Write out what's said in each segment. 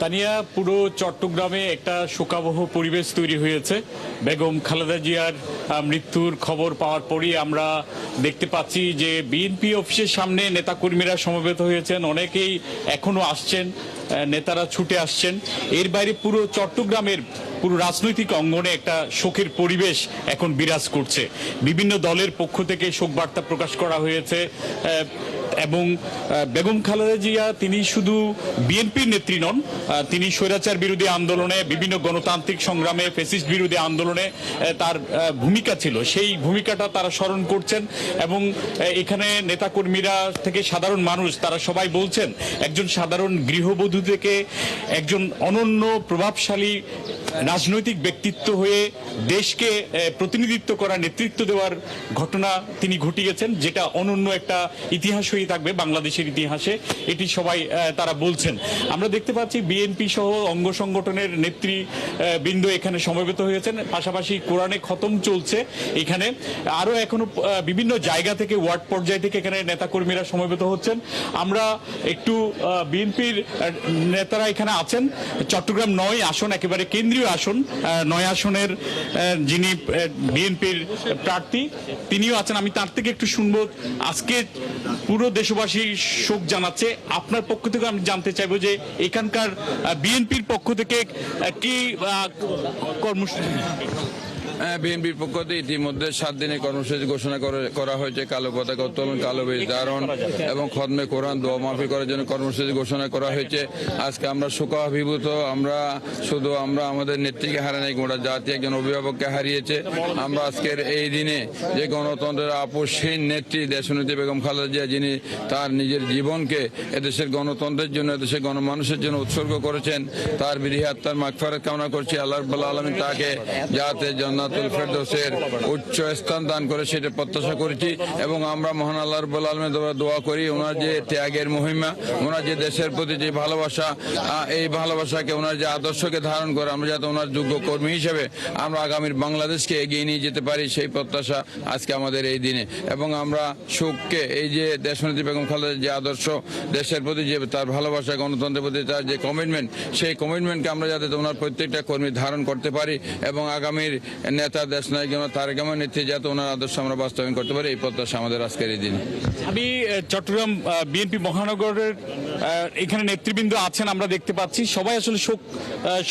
তানিয়া, পুরো চট্টগ্রামে একটা শোকাবহ পরিবেশ তৈরি হয়েছে। বেগম খালেদা জিয়ার মৃত্যুর খবর পাওয়ার পরই আমরা দেখতে পাচ্ছি যে বিএনপি অফিসের সামনে নেতাকর্মীরা সমবেত হয়েছেন, অনেকেই এখনো আসছেন, নেতারা ছুটে আসছেন। এর বাইরে পুরো চট্টগ্রামের পুরো রাজনৈতিক অঙ্গনে একটা শোকের পরিবেশ এখন বিরাজ করছে। বিভিন্ন দলের পক্ষ থেকে শোক বার্তা প্রকাশ করা হয়েছে এবং বেগম খালেদা জিয়া তিনি শুধু বিএনপির নেত্রী নন, তিনি স্বৈরাচার বিরোধী আন্দোলনে, বিভিন্ন গণতান্ত্রিক সংগ্রামে, ফ্যাসিস্ট বিরোধী আন্দোলনে তার ভূমিকা ছিল। সেই ভূমিকাটা তারা স্মরণ করছেন এবং এখানে নেতাকর্মীরা থেকে সাধারণ মানুষ তারা সবাই বলছেন একজন সাধারণ গৃহবধূ থেকে একজন অনন্য প্রভাবশালী রাজনৈতিক ব্যক্তিত্ব হয়ে দেশকে প্রতিনিধিত্ব করা, নেতৃত্ব দেওয়ার ঘটনা তিনি ঘটিয়েছেন, যেটা অনন্য একটা ইতিহাস হয়ে থাকবে বাংলাদেশের ইতিহাসে। এটি সবাই তারা বলছেন। আমরা দেখতে পাচ্ছি বিএনপি সহ অঙ্গ সংগঠনের নেতৃবৃন্দ এখানে সমবেত হয়েছেন, পাশাপাশি কোরআনে খতম চলছে। এখানে আরো এখনো বিভিন্ন জায়গা থেকে, ওয়ার্ড পর্যায় থেকে এখানে নেতাকর্মীরা সমবেত হচ্ছেন। আমরা একটু বিএনপির নেতারা এখানে আছেন, চট্টগ্রাম ৯ আসন, একেবারে কেন্দ্রীয় আসন, ৯ আসনের যিনি বিএনপির প্রার্থী তিনিও আছেন। আমি তার থেকে একটু শুনবো, আজকে পুরো দেশবাসী শোক জানাচ্ছে। আপনার পক্ষ থেকে আমি জানতে চাইবো যে এখানকার বিএনপির পক্ষ থেকে কি কর্মসূচি? বিএনপির পক্ষ থেকে ইতিমধ্যে 7 দিনের কর্মসূচি ঘোষণা করা হয়েছে। কালো পতাকা উত্তোলন, কালো বীজ ধারণ এবং খতমে কোরআন দোয়া মাহফিল করার জন্য কর্মসূচি ঘোষণা করা হয়েছে। আজকে আমরা শোকাভিভূত। আমরা আমাদের নেত্রীকে হারাই, গোটা জাতি একজন অভিভাবককে হারিয়েছে। আমরা আজকের এই দিনে যে গণতন্ত্রের আপোষহীন নেত্রী দেশনেত্রী বেগম খালেদা জিয়া, যিনি তার নিজের জীবনকে এদেশের গণতন্ত্রের জন্য, এদেশের গণমানুষের জন্য উৎসর্গ করেছেন, তার বিদেহী আত্মার মাগফিরাত কামনা করছি। আল্লাহ রাব্বুল আলামিন তাকে যাতে জান্নাতুল ফেরদৌসের উচ্চ স্থান দান করে সেটা প্রত্যাশা করেছি এবং আমরা মহান আল্লাহ রাব্বুল আলামিনের দোয়া করি ওনার যে ত্যাগের মহিমা, ওনার যে দেশের প্রতি যে ভালোবাসা, এই ভালোবাসাকে, ওনার যে আদর্শকে ধারণ করে আমরা যাতে ওনার যোগ্য কর্মী হিসেবে আমরা আগামীর বাংলাদেশকে এগিয়ে নিয়ে যেতে পারি, সেই প্রত্যাশা আজকে আমাদের এই দিনে। এবং আমরা শোককে, এই যে দেশনেত্রী বেগম খালেদার যে আদর্শ, দেশের প্রতি যে তার ভালোবাসা, গণতন্ত্রের প্রতি তার যে কমিটমেন্ট, সেই কমিটমেন্টকে আমরা যাতে ওনার প্রত্যেকটা কর্মী ধারণ করতে পারি এবং আগামীর নেতা দেশনায়ক তারেক রহমান নেত্রী যাতে ওনার আদর্শ আমরা বাস্তবায়ন করতে পারি, এই প্রত্যাশা আমাদের আজকের এই দিন। আমি চট্টগ্রাম বিএনপি মহানগরের এখানে নেতৃবৃন্দ আছেন, আমরা দেখতে পাচ্ছি সবাই আসলে শোক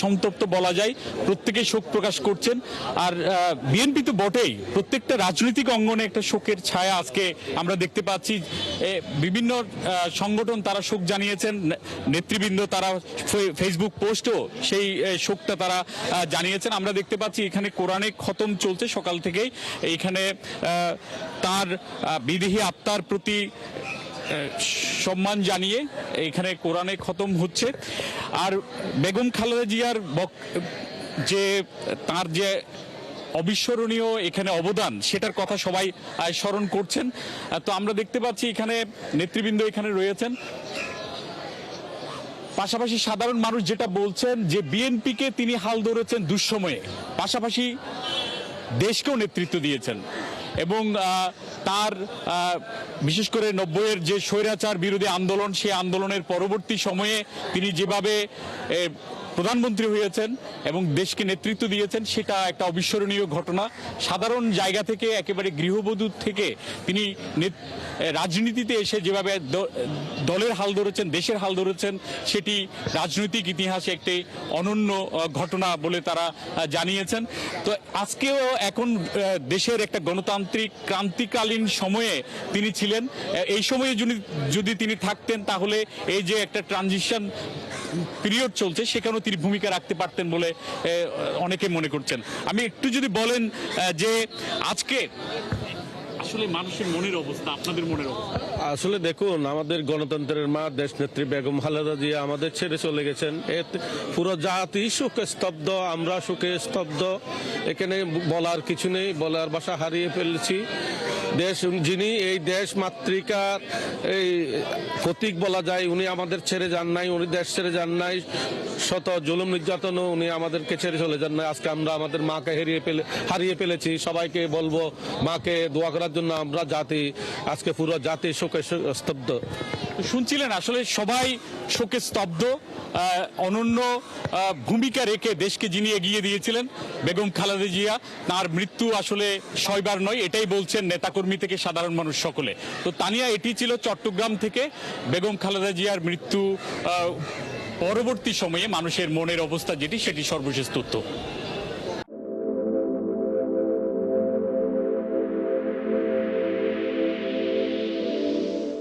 সন্তপ্ত বলা যায়, প্রত্যেকে শোক প্রকাশ করছেন। আর বিএনপি তো বটেই, প্রত্যেকটা রাজনৈতিক অঙ্গনে একটা শোকের ছায়া আজকে আমরা দেখতে পাচ্ছি। বিভিন্ন সংগঠন তারা শোক জানিয়েছেন, নেতৃবৃন্দ তারা ফেসবুক পোস্টও সেই শোকটা তারা জানিয়েছেন। আমরা দেখতে পাচ্ছি এখানে কোরআনে খতম চলছে সকাল থেকেই। এইখানে তার বিদেহী আত্মার প্রতি সম্মান জানিয়ে এখানে কোরআনে খতম হচ্ছে। আর বেগম খালেদা জিয়ার যে তার যে অবিস্মরণীয় এখানে অবদান, সেটার কথা সবাই স্মরণ করছেন। তো আমরা দেখতে পাচ্ছি এখানে নেতৃবৃন্দ এখানে রয়েছেন, পাশাপাশি সাধারণ মানুষ যেটা বলছেন যে বিএনপিকে তিনি হাল ধরেছেন দুঃসময়ে, পাশাপাশি দেশকেও নেতৃত্ব দিয়েছেন এবং তার বিশেষ করে 90-এর যে স্বৈরাচার বিরোধী আন্দোলন, সেই আন্দোলনের পরবর্তী সময়ে তিনি যেভাবে প্রধানমন্ত্রী হয়েছেন এবং দেশকে নেতৃত্ব দিয়েছেন, সেটা একটা অবিস্মরণীয় ঘটনা। সাধারণ জায়গা থেকে, একেবারে গৃহবধূ থেকে তিনি রাজনীতিতে এসে যেভাবে দলের হাল ধরেছেন, দেশের হাল ধরেছেন, সেটি রাজনৈতিক ইতিহাসে একটি অনন্য ঘটনা বলে তারা জানিয়েছেন। তো আজকেও এখন দেশের একটা গণতান্ত্রিক ক্রান্তিকালীন সময়ে তিনি ছিলেন। এই সময়ে যদি তিনি থাকতেন তাহলে এই যে একটা ট্রানজিশন পিরিয়ড চলছে, সেখানেও তিনি ভূমিকা রাখতে পারতেন বলে অনেকে মনে করছেন। আমি একটু যদি বলেন যে আজকে আসলে মানুষের মনের অবস্থা, আপনাদের মনের অবস্থা। আসলে দেখুন, আমাদের গণতন্ত্রের মা দেশনেত্রী বেগম খালেদা জিয়া আমাদের ছেড়ে চলে গেছেন। পুরো জাতি শোকে স্তব্ধ, আমরা শোকে স্তব্ধ। এখানে বলার কিছু নেই, বলার ভাষা হারিয়ে ফেলেছি। যিনি এই দেশ মাতৃকার এই প্রতীক বলা যায়, উনি আমাদের ছেড়ে যান নাই, উনি দেশ ছেড়ে যান নাই। শত জুলুম নির্যাতন উনি আমাদেরকে ছেড়ে চলে যান না। আজকে আমরা আমাদের মাকে হারিয়ে ফেলেছি। সবাইকে বলবো মাকে দোয়া করার জন্য। আমরা জাতি আজকে পুরো জাতি শোকে স্তব্ধ। শুনছিলেন আসলে সবাই শোকে স্তব্ধ। অনন্য ভূমিকা রেখে দেশকে যিনি এগিয়ে দিয়েছিলেন বেগম খালেদা জিয়া, তার মৃত্যু আসলে সয়বার নয়, এটাই বলছেন নেতাকর্মী থেকে সাধারণ মানুষ সকলে। তো তানিয়া, এটি ছিল চট্টগ্রাম থেকে বেগম খালেদা জিয়ার মৃত্যু পরবর্তী সময়ে মানুষের মনের অবস্থা যেটি, সেটি সর্বশেষ তথ্য।